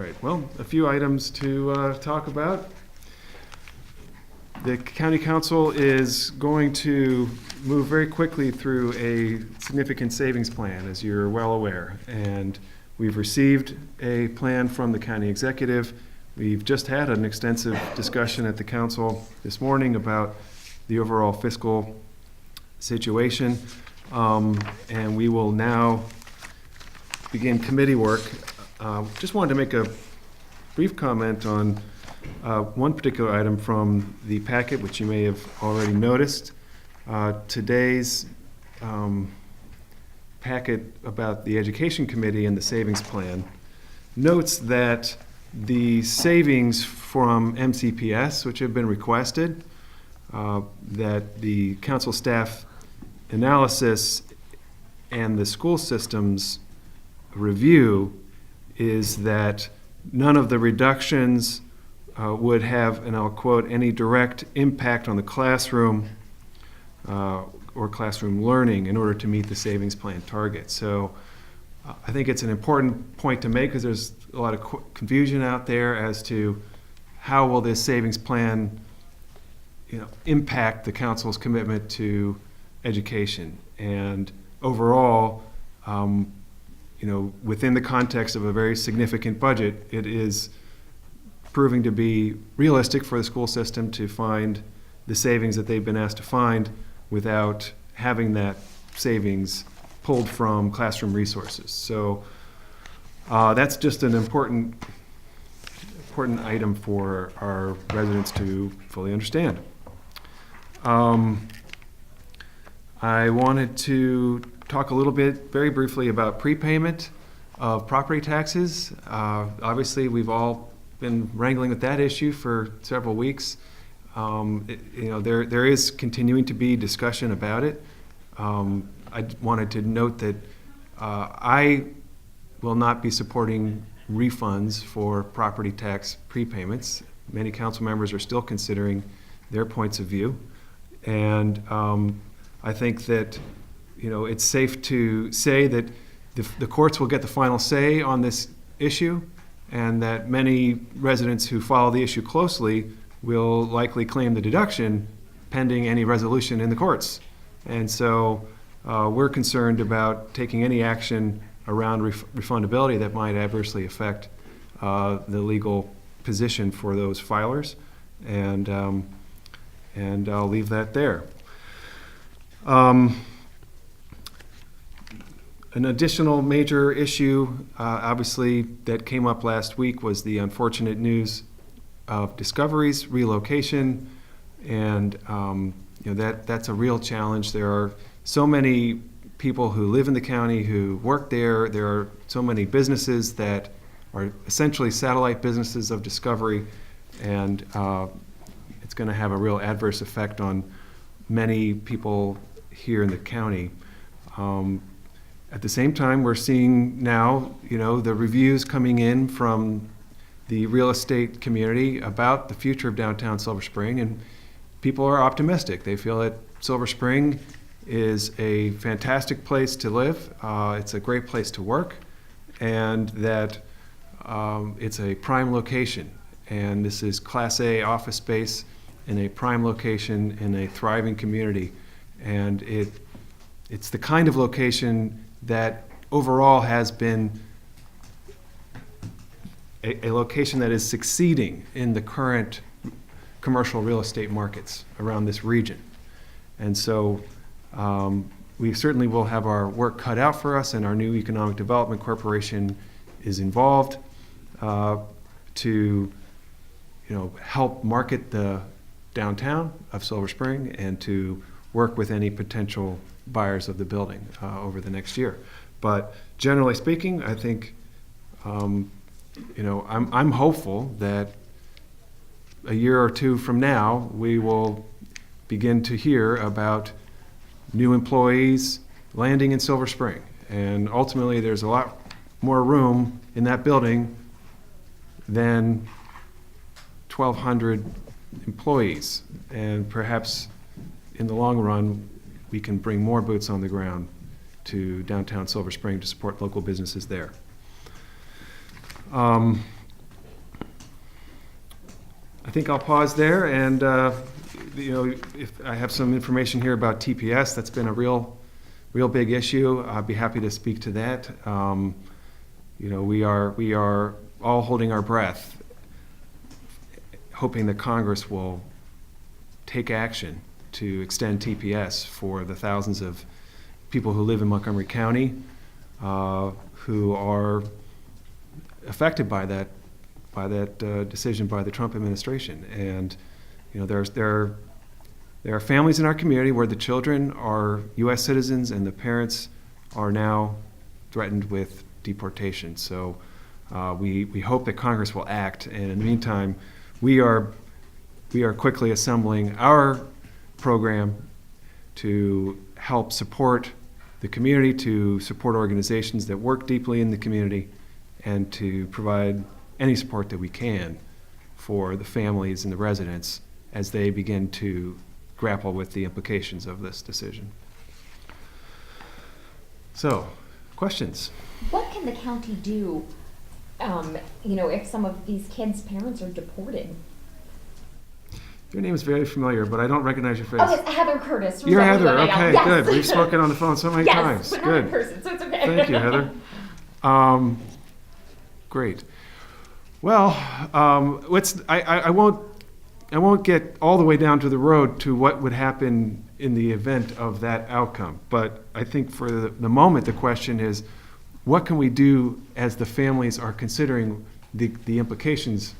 right, well, a few items to talk about. The County Council is going to move very quickly through a significant savings plan, as you're well aware. And we've received a plan from the County Executive. We've just had an extensive discussion at the Council this morning about the overall fiscal situation. And we will now begin committee work. Just wanted to make a brief comment on one particular item from the packet, which you may have already noticed. Today's packet about the Education Committee and the savings plan notes that the savings from MCPS, which have been requested, that the council staff analysis and the school system's review is that none of the reductions would have, and I'll quote, any direct impact on the classroom or classroom learning in order to meet the savings plan target. So I think it's an important point to make because there's a lot of confusion out there as to how will this savings plan impact the council's commitment to education. And overall, within the context of a very significant budget, it is proving to be realistic for the school system to find the savings that they've been asked to find without having that savings pulled from classroom resources. So that's just an important item for our residents to fully understand. I wanted to talk a little bit, very briefly, about prepayment of property taxes. Obviously, we've all been wrangling with that issue for several weeks. There is continuing to be discussion about it. I wanted to note that I will not be supporting refunds for property tax prepayments. Many council members are still considering their points of view. And I think that it's safe to say that the courts will get the final say on this issue, and that many residents who follow the issue closely will likely claim the deduction pending any resolution in the courts. And so we're concerned about taking any action around refundability that might adversely affect the legal position for those filers. And I'll leave that there. An additional major issue, obviously, that came up last week was the unfortunate news of Discovery's relocation, and that's a real challenge. There are so many people who live in the county who work there. There are so many businesses that are essentially satellite businesses of Discovery, and it's going to have a real adverse effect on many people here in the county. At the same time, we're seeing now, the reviews coming in from the real estate community about the future of downtown Silver Spring, and people are optimistic. They feel that Silver Spring is a fantastic place to live. It's a great place to work, and that it's a prime location. And this is Class A office space in a prime location in a thriving community. And it's the kind of location that overall has been a location that is succeeding in the current commercial real estate markets around this region. And so we certainly will have our work cut out for us, and our new Economic Development Corporation is involved to help market the downtown of Silver Spring and to work with any potential buyers of the building over the next year. But generally speaking, I think I'm hopeful that a year or two from now we will begin to hear about new employees landing in Silver Spring, and ultimately there's a lot more room in that building than 1,200 employees, and perhaps in the long run we can bring more boots on the ground to downtown Silver Spring to support local businesses there. I think I'll pause there, and if I have some information here about TPS, that's been a real big issue. I'd be happy to speak to that. We are all holding our breath, hoping that Congress will take action to extend TPS for the thousands of people who live in Montgomery County who are affected by that decision by the Trump administration. And there are families in our community where the children are U.S. citizens and the parents are now threatened with deportation. So we hope that Congress will act. And in the meantime, we are quickly assembling our program to help support the community, to support organizations that work deeply in the community, and to provide any support that we can for the families and the residents as they begin to grapple with the implications of this decision. So, questions? What can the county do, if some of these kids' parents are deported? Your name is very familiar, but I don't recognize your face. Oh, it's Heather Curtis. You're Heather. Okay, yes. Good. We've spoken on the phone so many times. But Good. not in person, so it's okay. Thank you, Heather. Great. Well, I won't get all the way down to the road to what would happen in the event of that outcome. But I think for the moment, the question is, what can we do as the families are considering the implications?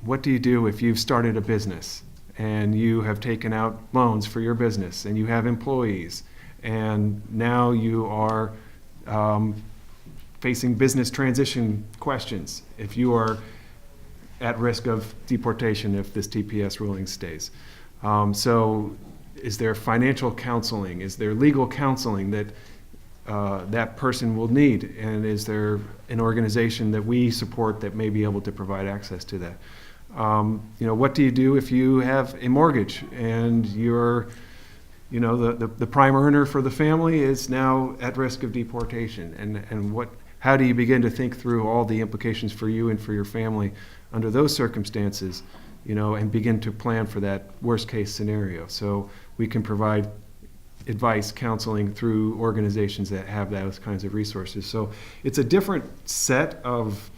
What do you do if you've started a business and you have taken out loans for your business and you have employees and now you are facing business transition questions if you are at risk of deportation if this TPS ruling stays. So is there financial counseling? Is there legal counseling that that person will need? And is there an organization that we support that may be able to provide access to that? What do you do if you have a mortgage and you're, the prime earner for the family is now at risk of deportation? And how do you begin to think through all the implications for you and for your family under those circumstances, and begin to plan for that worst case scenario? So we can provide advice, counseling through organizations that have those kinds of resources. So it's a different set of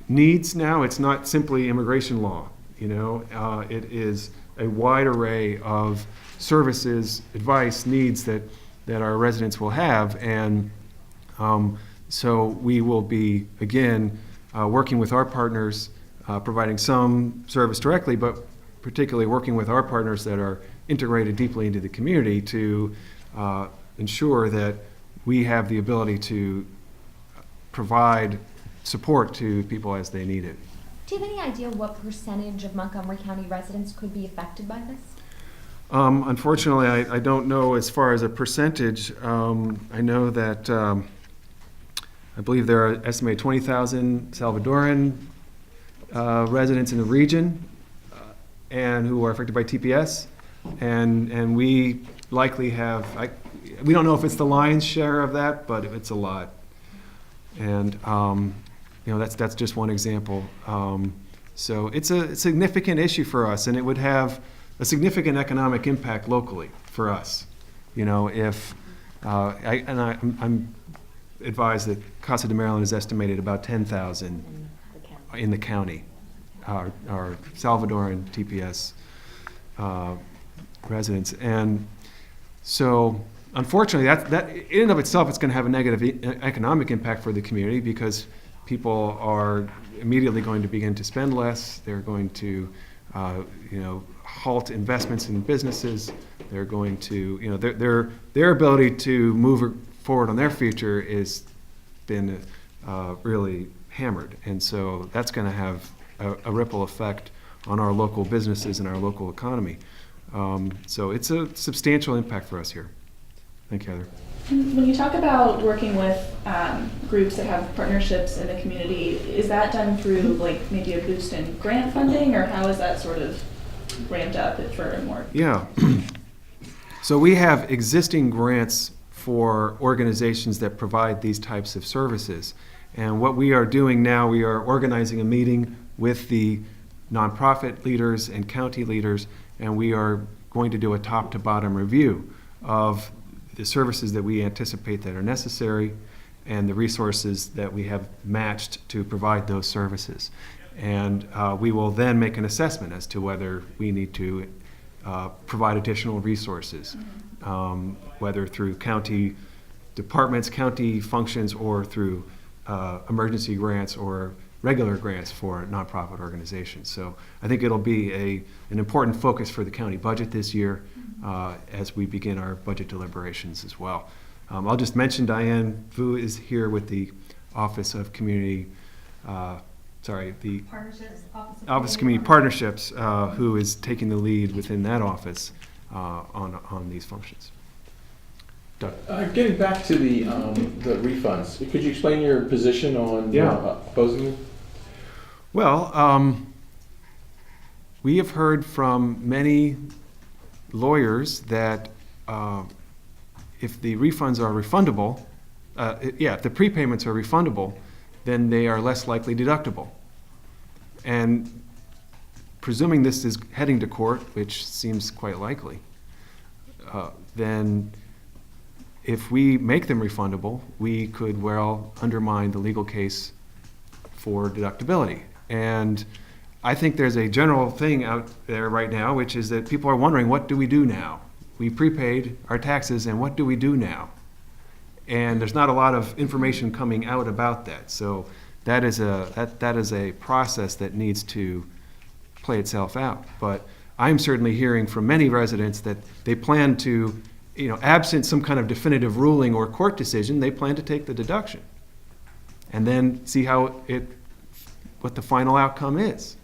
needs now. It's not simply immigration law. It is a wide array of services, advice, needs that our residents will have. And so we will be, again, working with our partners, providing some service directly, but particularly working with our partners that are integrated deeply into the community to ensure that we have the ability to provide support to people as they need it. Do you have any idea what percentage of Montgomery County residents could be affected by this? Unfortunately, I don't know as far as a percentage. I know that I believe there are estimated 20,000 Salvadoran residents in the region and who are affected by TPS, and we likely have, we don't know if it's the lion's share of that, but it's a lot. And that's just one example. So it's a significant issue for us, and it would have a significant economic impact locally for us. If I'm advised that Casa de Maryland is estimated about 10,000 in the county, our Salvadoran TPS residents. And so unfortunately, that in and of itself, it's going to have a negative economic impact for the community because people are immediately going to begin to spend less. They're going to halt investments in businesses. They're going to, their ability to move forward on their future has been really hammered. And so that's going to have a ripple effect on our local businesses and our local economy. So it's a substantial impact for us here. Thank you, Heather. When you talk about working with groups that have partnerships in the community, is that done through maybe a boost in grant funding, or how is that sort of ramped up for more? Yeah. So we have existing grants for organizations that provide these types of services. And what we are doing now, we are organizing a meeting with the nonprofit leaders and county leaders, and we are going to do a top-to-bottom review of the services that we anticipate that are necessary and the resources that we have matched to provide those services. And we will then make an assessment as to whether we need to provide additional resources, whether through county departments, county functions, or through emergency grants or regular grants for nonprofit organizations. So I think it'll be an important focus for the county budget this year as we begin our budget deliberations as well. I'll just mention Diane Vu is here with the Office of Community, the Partnerships, Office of Community Partnerships, who is taking the lead within that office on these functions. Doug. Getting back to the refunds, could you explain your position on opposing them? Well, we have heard from many lawyers that if the refunds are refundable, if the prepayments are refundable, then they are less likely deductible. And presuming this is heading to court, which seems quite likely, then if we make them refundable, we could well undermine the legal case for deductibility. And I think there's a general thing out there right now, which is that people are wondering, what do we do now? We prepaid our taxes, and what do we do now? And there's not a lot of information coming out about that. So that is a process that needs to play itself out. But I'm certainly hearing from many residents that they plan to, absent some kind of definitive ruling or court decision, they plan to take the deduction and then see what the final outcome is.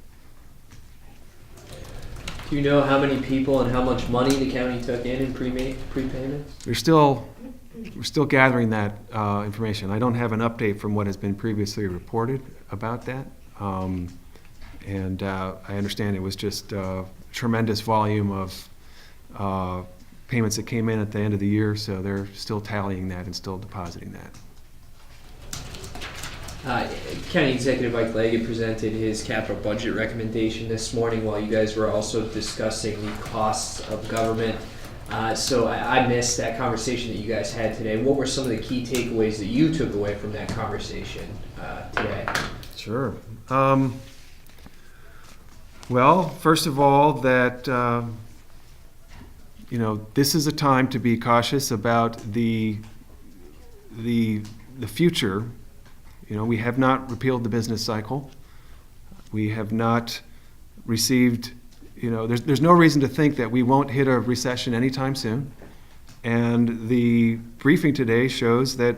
Do you know how many people and how much money the county took in prepayments? We're still gathering that information. I don't have an update from what has been previously reported about that. And I understand it was just a tremendous volume of payments that came in at the end of the year, so they're still tallying that and still depositing that. County Executive Ike Leggett presented his capital budget recommendation this morning while you guys were also discussing the costs of government. So I missed that conversation that you guys had today. What were some of the key takeaways that you took away from that conversation today? Sure. Well, first of all, that this is a time to be cautious about the future. We have not repealed the business cycle. We have not received, there's no reason to think that we won't hit a recession anytime soon. And the briefing today shows that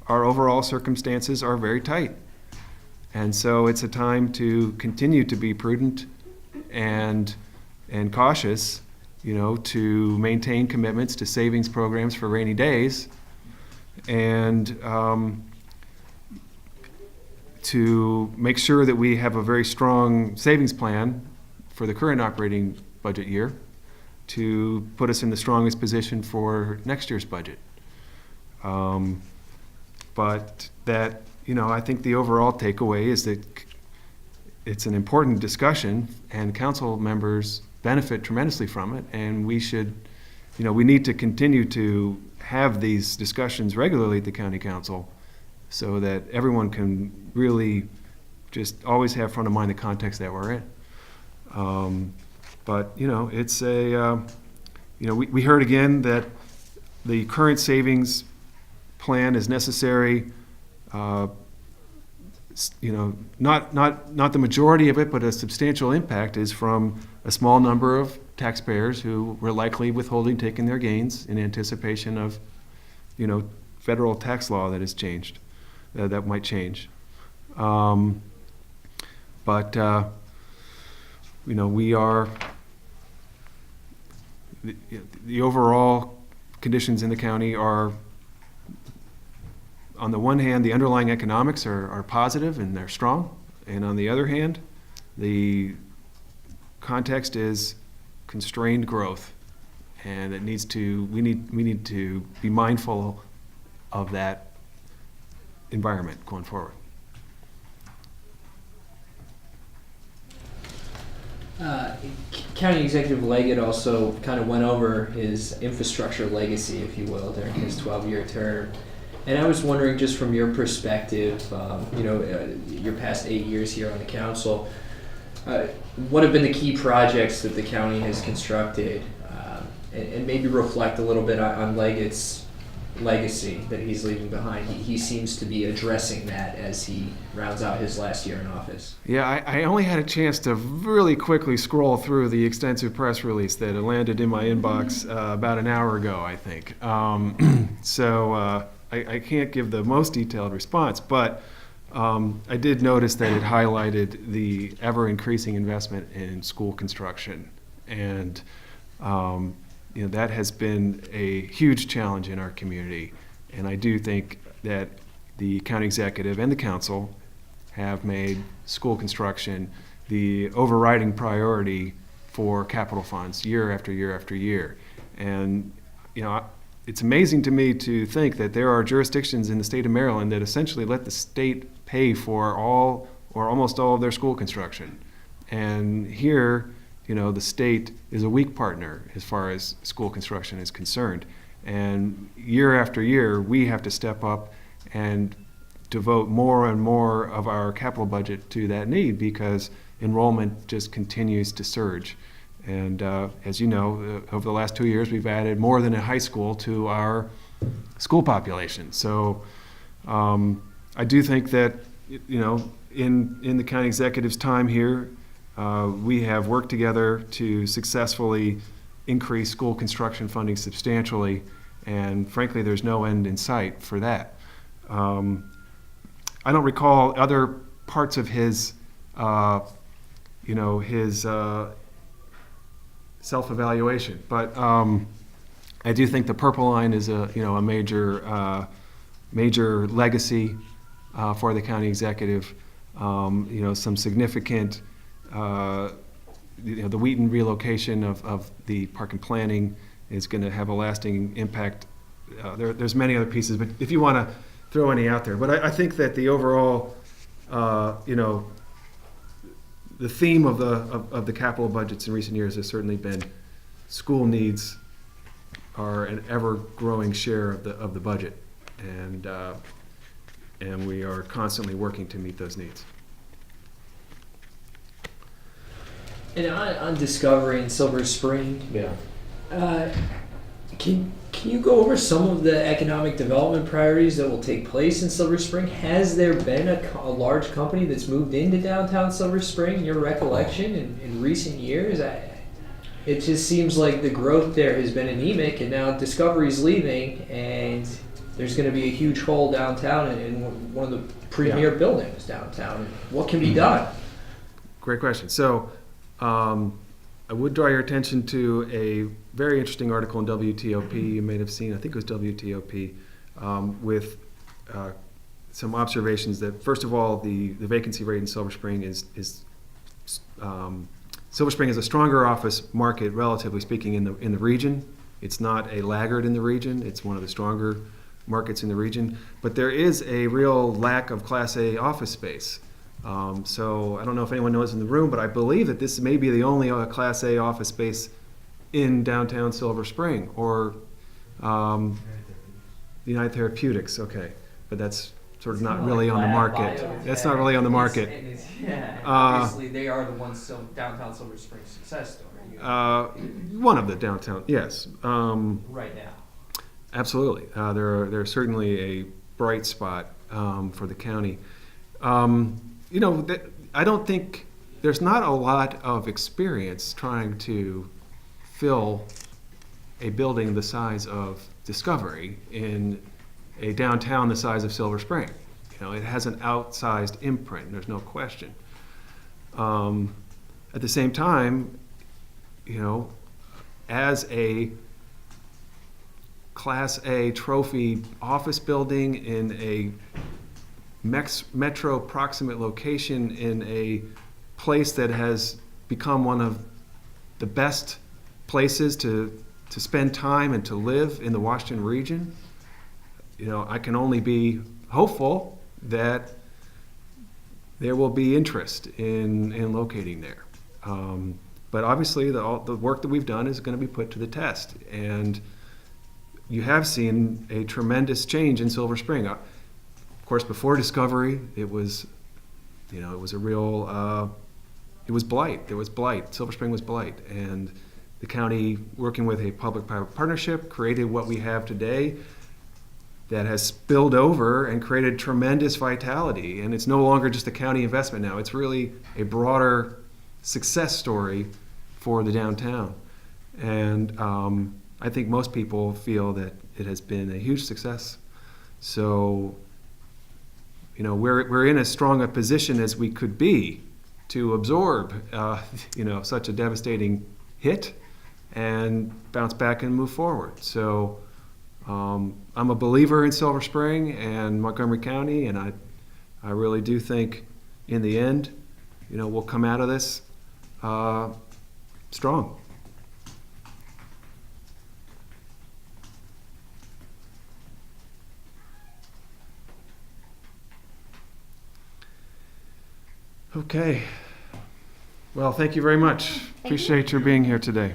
our overall circumstances are very tight. And so it's a time to continue to be prudent and cautious, to maintain commitments to savings programs for rainy days, and to make sure that we have a very strong savings plan for the current operating budget year to put us in the strongest position for next year's budget. But that, I think the overall takeaway is that it's an important discussion and council members benefit tremendously from it, and we should, we need to continue to have these discussions regularly at the county council so that everyone can really just always have front of mind the context that we're in. But, it's we heard again that the current savings plan is necessary, not the majority of it, but a substantial impact is from a small number of taxpayers who were likely withholding taking their gains in anticipation of, federal tax law that has changed, that might change. We are, the overall conditions in the county are, on the one hand, the underlying economics are positive and they're strong, and on the other hand, the context is constrained growth, and we need to be mindful of that environment going forward. County Executive Leggett also kind of went over his infrastructure legacy, if you will, during his 12-year term. And I was wondering, just from your perspective, your past 8 years here on the council, what have been the key projects that the county has constructed, and maybe reflect a little bit on Leggett's legacy that he's leaving behind. He seems to be addressing that as he rounds out his last year in office. Yeah, I only had a chance to really quickly scroll through the extensive press release that landed in my inbox about an hour ago, I think. So I can't give the most detailed response, but I did notice that it highlighted the ever-increasing investment in school construction. And that has been a huge challenge in our community. And I do think that the county executive and the council have made school construction the overriding priority for capital funds year after year after year. And, it's amazing to me to think that there are jurisdictions in the state of Maryland that essentially let the state pay for all or almost all of their school construction. And here, the state is a weak partner as far as school construction is concerned. And year after year, we have to step up and devote more and more of our capital budget to that need because enrollment just continues to surge. And as you know, over the last 2 years, we've added more than a high school to our school population. So I do think that, in the county executive's time here, we have worked together to successfully increase school construction funding substantially, and frankly, there's no end in sight for that. I don't recall other parts of his, self-evaluation, but I do think the Purple Line is a major legacy for the county executive. Some significant. The Wheaton relocation of the park and planning is going to have a lasting impact. There's many other pieces, but if you want to throw any out there. But I think that the overall, the theme of the capital budgets in recent years has certainly been school needs are an ever-growing share of the budget, and we are constantly working to meet those needs. And on Discovery in Silver Spring, can you go over some of the economic development priorities that will take place in Silver Spring? Has there been a large company that's moved into downtown Silver Spring, in your recollection, in recent years? It just seems like the growth there has been anemic, and now Discovery's leaving, and there's going to be a huge hole downtown in one of the premier buildings downtown. What can be done? Great question. So I would draw your attention to a very interesting article in WTOP you may have seen. I think it was WTOP, with some observations that, first of all, the vacancy rate in Silver Spring is Silver Spring is a stronger office market, relatively speaking, in the region. It's not a laggard in the region. It's one of the stronger markets in the region. But there is a real lack of Class A office space. So I don't know if anyone knows in the room, but I believe that this may be the only Class A office space in downtown Silver Spring, or United Therapeutics. Okay, but that's sort of not really on the market. That's not really on the market. Obviously, they are the ones downtown Silver Spring success story. One of the downtown, yes. Right now. Absolutely, they're certainly a bright spot for the county. I don't think there's not a lot of experience trying to fill a building the size of Discovery in a downtown the size of Silver Spring. It has an outsized imprint, there's no question. At the same time, as a Class A trophy office building in a metro proximate location in a place that has become one of the best places to spend time and to live in the Washington region, I can only be hopeful that there will be interest in locating there. But obviously, all the work that we've done is going to be put to the test. And you have seen a tremendous change in Silver Spring. Of course, before Discovery, it was, it was a real, it was blight. There was blight. Silver Spring was blight. And the county, working with a public-private partnership, created what we have today that has spilled over and created tremendous vitality. And it's no longer just a county investment now. It's really a broader success story for the downtown. And I think most people feel that it has been a huge success. So, we're in as strong a position as we could be to absorb, such a devastating hit and bounce back and move forward. So I'm a believer in Silver Spring and Montgomery County, and I really do think in the end, we'll come out of this strong. Okay. Well, thank you very much. you. Appreciate your being here today.